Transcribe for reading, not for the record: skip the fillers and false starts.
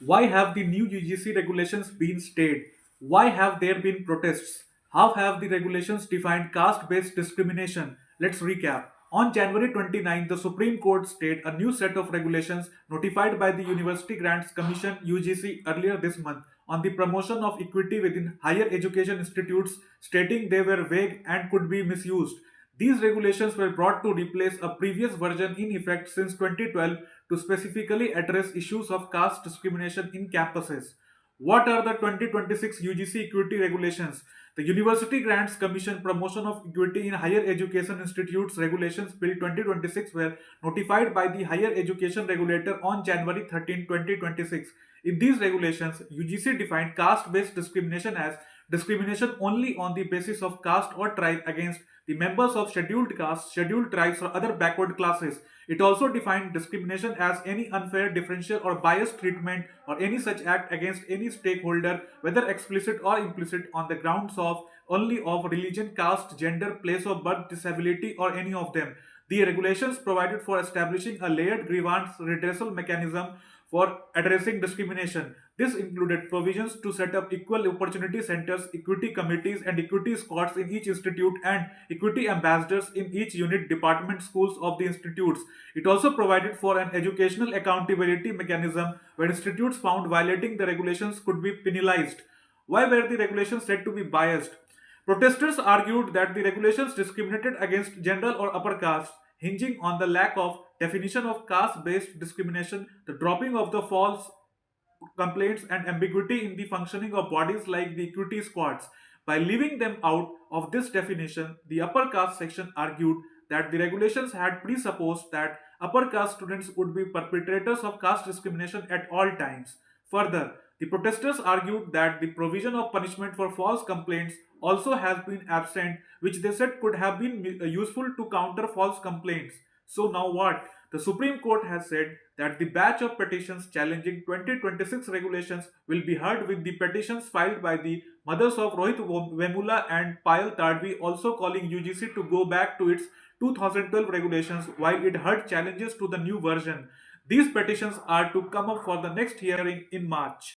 Why have the new UGC regulations been stayed? Why have there been protests? How have the regulations defined caste based discrimination? Let's recap. On January 29, the Supreme Court stayed a new set of regulations notified by the University Grants Commission UGC earlier this month on the promotion of equity within higher education institutes, stating they were vague and could be misused. These regulations were brought to replace a previous version in effect since 2012 to specifically address issues of caste discrimination in campuses. What are the 2026 UGC equity regulations? The University Grants Commission Promotion of Equity in Higher Education Institutes Regulations Bill 2026 were notified by the Higher Education Regulator on January 13, 2026. In these regulations, UGC defined caste-based discrimination as discrimination only on the basis of caste or tribe against the members of scheduled castes, scheduled tribes, or other backward classes. It also defined discrimination as any unfair, differential, or biased treatment or any such act against any stakeholder, whether explicit or implicit, on the grounds of only of religion, caste, gender, place of birth, disability, or any of them. The regulations provided for establishing a layered grievance redressal mechanism for addressing discrimination. This included provisions to set up equal opportunity centers, equity committees, and equity squads in each institute, and equity ambassadors in each unit, department, schools of the institutes. It also provided for an educational accountability mechanism where institutes found violating the regulations could be penalized. Why were the regulations said to be biased? Protesters argued that the regulations discriminated against general or upper castes, hinging on the lack of definition of caste based discrimination, the dropping of the false complaints, and ambiguity in the functioning of bodies like the equity squads. By leaving them out of this definition, the upper caste section argued that the regulations had presupposed that upper caste students would be perpetrators of caste discrimination at all times. Further, the protesters argued that the provision of punishment for false complaints also has been absent, which they said could have been useful to counter false complaints. So, now what? The Supreme Court has said that the batch of petitions challenging 2026 regulations will be heard, with the petitions filed by the mothers of Rohit Vemula and Payal Tadvi also calling UGC to go back to its 2012 regulations while it heard challenges to the new version. These petitions are to come up for the next hearing in March.